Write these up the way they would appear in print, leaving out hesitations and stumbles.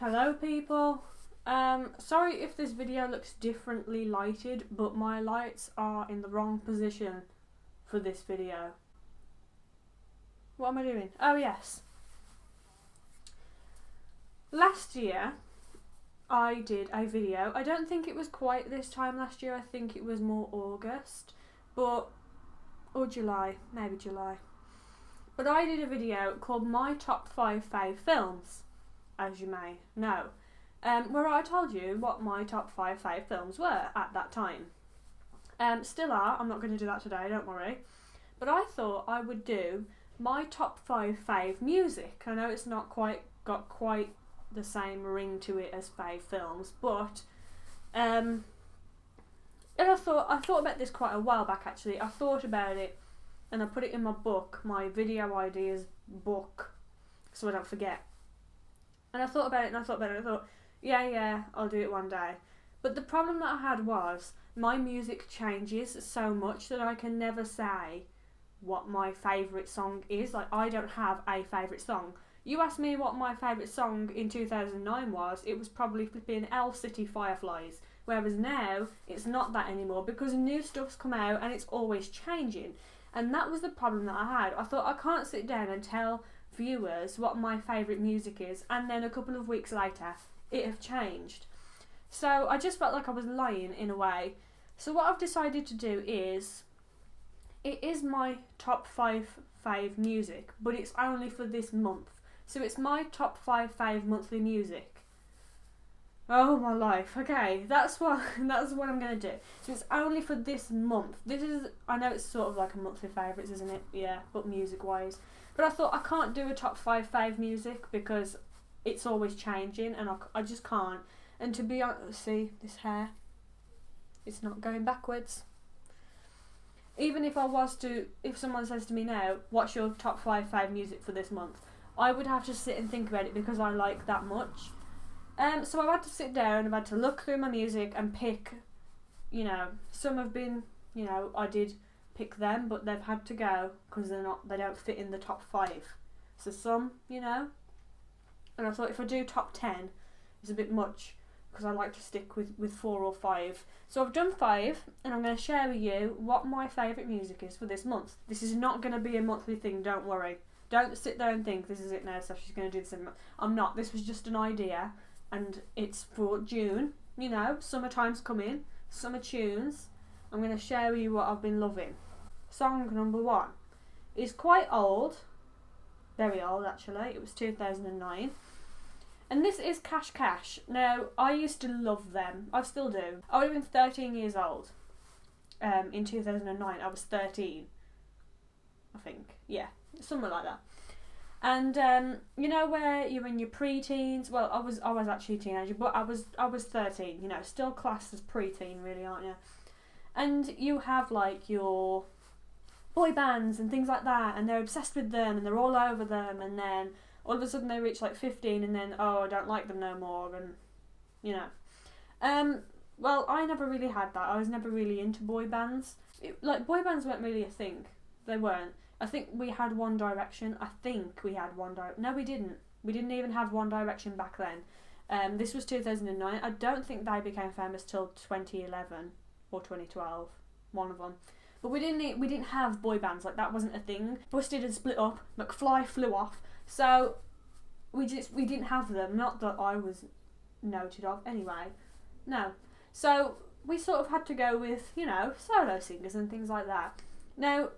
Hello people. Sorry if this video looks differently lighted, but my lights are in the wrong position for this video. What am I doing? Oh yes. Last year I did a video. I don't think it was quite this time last year, I think it was more August, or July, maybe July. But I did a video called My Top 5 Fave Films, as you may know, where I told you what my top 5 fave films were at that time. Still are, I'm not going to do that today, don't worry. But I thought I would do my top 5 fave music. I know it's not got quite the same ring to it as fave films, but and I thought about this quite a while back actually. I thought about it and I put it in my book, my video ideas book, so I don't forget. And I thought about it and I thought, yeah, I'll do it one day. But the problem that I had was my music changes so much that I can never say what my favourite song is. Like, I don't have a favourite song. You asked me what my favourite song in 2009 was, it was probably flipping L City Fireflies. Whereas now, it's not that anymore because new stuff's come out and it's always changing. And that was the problem that I had. I thought, I can't sit down and tell viewers what my favourite music is and then a couple of weeks later it have changed. So I just felt like I was lying in a way. So what I've decided to do is, it is my top 5 fave music, but it's only for this month. So it's my top 5 fave monthly music. Oh my life. Okay, that's what I'm going to do. So it's only for this month. This is, I know it's sort of like a monthly favourites, isn't it? Yeah, but music wise. But I thought I can't do a top 5 fave music because it's always changing and I just can't. And to be honest, see this hair? It's not going backwards. Even if if someone says to me now, what's your top 5 fave music for this month? I would have to sit and think about it because I like that much. So I've had to sit down, I've had to look through my music and pick, some have been, I did pick them, but they've had to go because they don't fit in the top 5. So some, and I thought if I do top 10, it's a bit much because I like to stick with 4 or 5. So I've done 5 and I'm going to share with you what my favourite music is for this month. This is not going to be a monthly thing, don't worry. Don't sit there and think this is it now, so she's going to do this every month. I'm not, this was just an idea and it's for June, summertime's coming, summer tunes. I'm going to share with you what I've been loving. Song number 1 is quite old, very old actually, it was 2009, and this is Cash Cash. Now, I used to love them, I still do. I would have been 13 years old in 2009, I was 13, I think, yeah, something like that. And where you're in your pre-teens, well I was actually a teenager, but I was 13, still classed as pre-teen really, aren't you? And you have like your boy bands and things like that, and they're obsessed with them and they're all over them, and then all of a sudden they reach like 15 and then, oh, I don't like them no more, and well, I never really had that. I was never really into boy bands. Boy bands weren't really a thing. They weren't. I think we had One Direction. No, we didn't. We didn't even have One Direction back then. This was 2009. I don't think they became famous till 2011 or 2012. One of them. But we didn't have boy bands, like that wasn't a thing. Busted and split up. McFly flew off. So we didn't have them. Not that I was noted of anyway. No. So we sort of had to go with, solo singers and things like that. Now,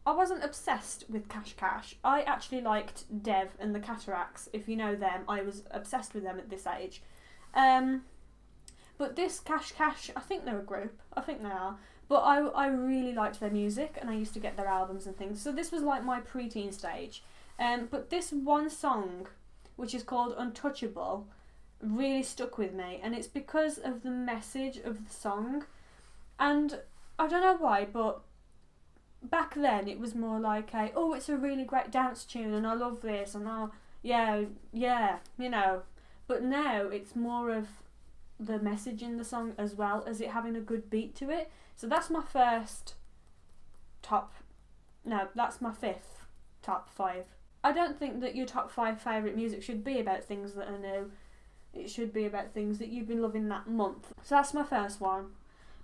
I wasn't obsessed with Cash Cash. I actually liked Dev and the Cataracts. If you know them, I was obsessed with them at this age. But this Cash Cash, I think they're a group. I think they are. But I really liked their music and I used to get their albums and things. So this was like my pre-teen stage. But this one song, which is called Untouchable, really stuck with me. And it's because of the message of the song. And I don't know why, but back then it was more like it's a really great dance tune and I love this and but now it's more of the message in the song as well as it having a good beat to it. So that's my that's my 5th top 5. I don't think that your top 5 favourite music should be about things that are new. It should be about things that you've been loving that month. So that's my first one.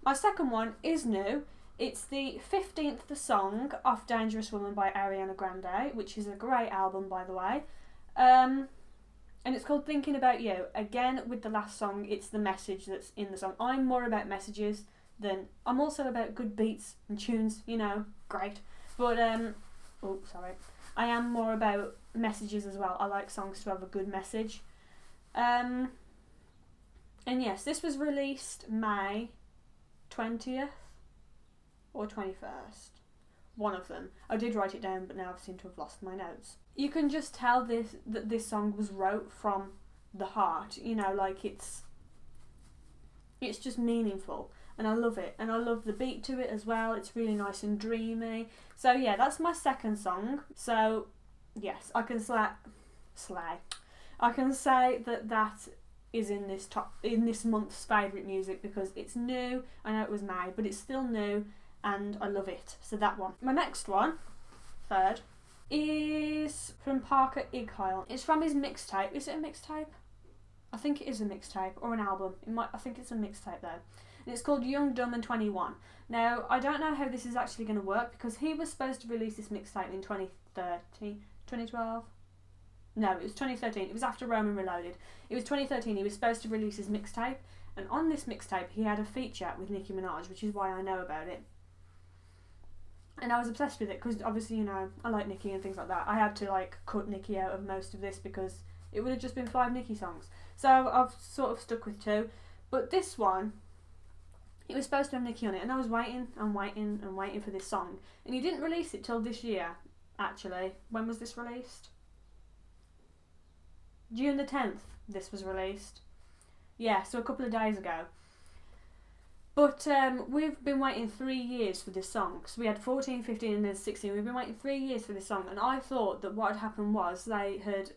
My second one is new. It's the 15th song off Dangerous Woman by Ariana Grande, which is a great album, by the way. And it's called Thinking About You. Again, with the last song, it's the message that's in the song. I'm more about messages than... I'm also about good beats and tunes, you know, great. But, I am more about messages as well. I like songs to have a good message. And yes, this was released May 20th or 21st. One of them. I did write it down, but now I seem to have lost my notes. You can just tell that this song was wrote from the heart. You know, like it's just meaningful, and I love it. And I love the beat to it as well. It's really nice and dreamy. So yeah, that's my second song. So yes, I can slay. I can say that is in this month's favourite music because it's new. I know it was May, but it's still new. And I love it. So that one. My next one, third, is from Parker Igheil. It's from his mixtape. Is it a mixtape? I think it is a mixtape or an album. I think it's a mixtape though. And it's called Young, Dumb and 21. Now, I don't know how this is actually going to work because he was supposed to release this mixtape in 2012? No, it was 2013. It was after Roman Reloaded. It was 2013. He was supposed to release his mixtape. And on this mixtape, he had a feature with Nicki Minaj, which is why I know about it. And I was obsessed with it because obviously, you know, I like Nicki and things like that. I had to like cut Nicki out of most of this because it would have just been 5 Nicki songs. So I've sort of stuck with 2. But this one, it was supposed to have Nicki on it, and I was waiting for this song. And he didn't release it till this year, actually. When was this released? June the 10th, this was released. Yeah, so a couple of days ago. But we've been waiting 3 years for this song. So we had 14, 15 and then 16. We've been waiting 3 years for this song. And I thought that what had happened was they had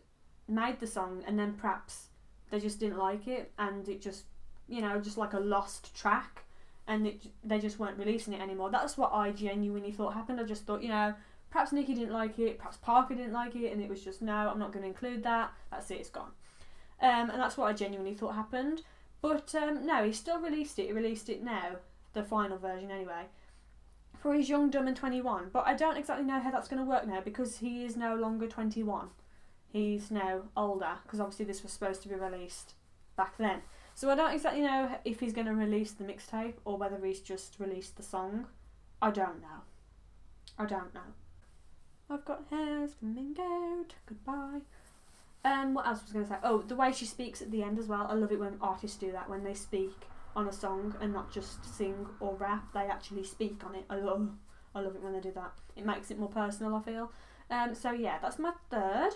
made the song and then perhaps they just didn't like it. And it just, you know, just like a lost track. And they just weren't releasing it anymore. That's what I genuinely thought happened. I just thought, you know, perhaps Nicki didn't like it. Perhaps Parker didn't like it. And it was just, no, I'm not going to include that. That's it, it's gone. And that's what I genuinely thought happened. But no, he still released it. He released it now, the final version anyway, for his Young, Dumb and 21. But I don't exactly know how that's going to work now because he is no longer 21. He's now older because obviously this was supposed to be released back then. So I don't exactly know if he's going to release the mixtape or whether he's just released the song. I don't know. I've got hairs coming out. Goodbye. What else was I going to say? Oh, the way she speaks at the end as well. I love it when artists do that, when they speak on a song and not just sing or rap. They actually speak on it. I love it when they do that. It makes it more personal, I feel. So yeah, that's my third.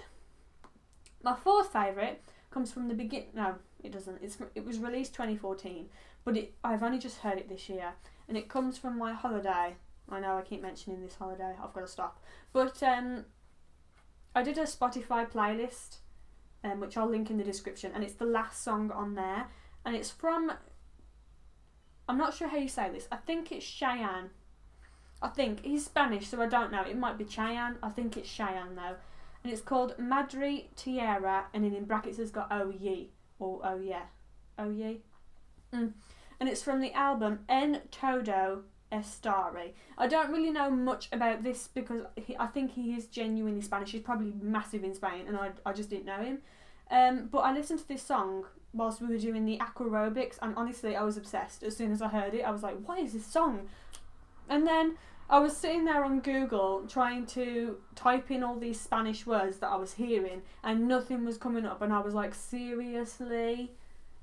My fourth favourite comes from the beginning. No, it doesn't. It was released 2014, but I've only just heard it this year, and it comes from my holiday. I know I keep mentioning this holiday. I've got to stop. But I did a Spotify playlist. Which I'll link in the description, and it's the last song on there, and it's from, I'm not sure how you say this, I think it's Cheyenne. I think he's Spanish, so I don't know, it might be Cheyenne. I think it's Cheyenne though, and it's called Madre Tierra, and then in brackets it's got Oh Ye, or Oh Yeah, Oh Ye, and it's from the album En Todo Estari. I don't really know much about this because I think he is genuinely Spanish. He's probably massive in Spain, and I just didn't know him. But I listened to this song whilst we were doing the aquarobics, and honestly I was obsessed. As soon as I heard it, I was like, what is this song? And then I was sitting there on Google trying to type in all these Spanish words that I was hearing, and nothing was coming up, and I was like, seriously?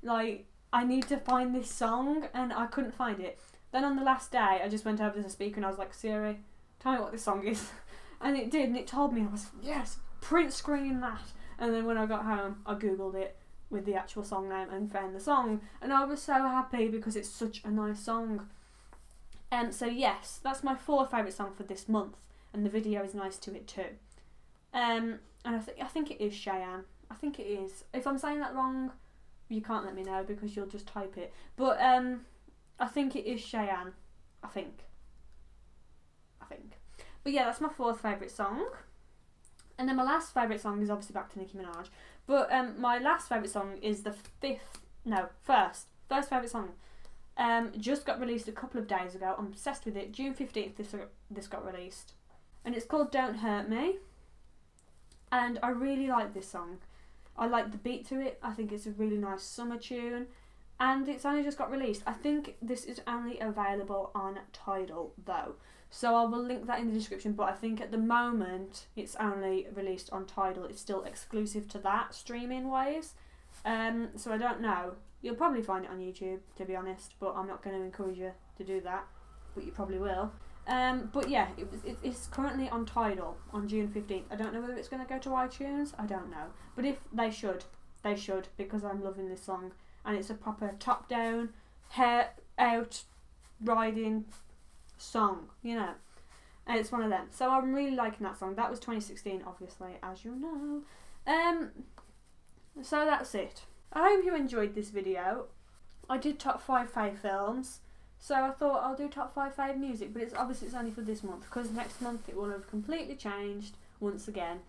Like, I need to find this song, and I couldn't find it. Then on the last day, I just went over to the speaker and I was like, Siri, tell me what this song is. And it did, and it told me. I was, yes, print screen that. And then when I got home, I Googled it with the actual song name and found the song. And I was so happy because it's such a nice song. So yes, that's my fourth favourite song for this month. And the video is nice to it too. And I think it is Cheyenne. I think it is. If I'm saying that wrong, you can't let me know because you'll just type it. But I think it is Cheyenne. I think. But yeah, that's my fourth favourite song. And then my last favourite song is obviously back to Nicki Minaj. But my last favourite song is first favourite song. Just got released a couple of days ago. I'm obsessed with it. June 15th this got released. And it's called Don't Hurt Me. And I really like this song. I like the beat to it. I think it's a really nice summer tune. And it's only just got released. I think this is only available on Tidal though. So I will link that in the description, but I think at the moment it's only released on Tidal. It's still exclusive to that streaming wise. So I don't know. You'll probably find it on YouTube, to be honest, but I'm not going to encourage you to do that, but you probably will. But yeah, it's currently on Tidal on June 15th. I don't know whether it's going to go to iTunes. I don't know. But if they should, because I'm loving this song. And it's a proper top-down, hair-out, riding song, you know. And it's one of them. So I'm really liking that song. That was 2016, obviously, as you know. So that's it. I hope you enjoyed this video. I did top 5 fave films. So I thought I'll do top 5 fave music. But it's only for this month. Because next month it will have completely changed once again.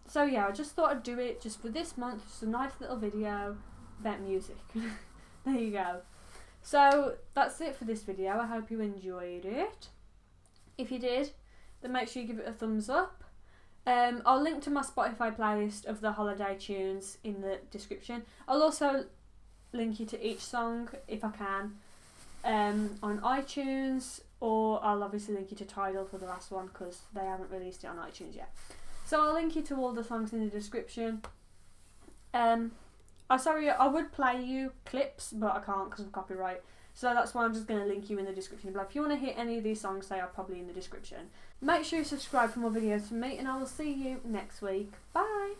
So yeah, I just thought I'd do it just for this month. Just a nice little video about music. There you go. So that's it for this video. I hope you enjoyed it. If you did, then make sure you give it a thumbs up. I'll link to my Spotify playlist of the holiday tunes in the description. I'll also link you to each song if I can on iTunes, or I'll obviously link you to Tidal for the last one because they haven't released it on iTunes yet. So I'll link you to all the songs in the description. I would play you clips, but I can't because of copyright. So that's why I'm just going to link you in the description. But if you want to hear any of these songs, they are probably in the description. Make sure you subscribe for more videos from me, and I will see you next week. Bye!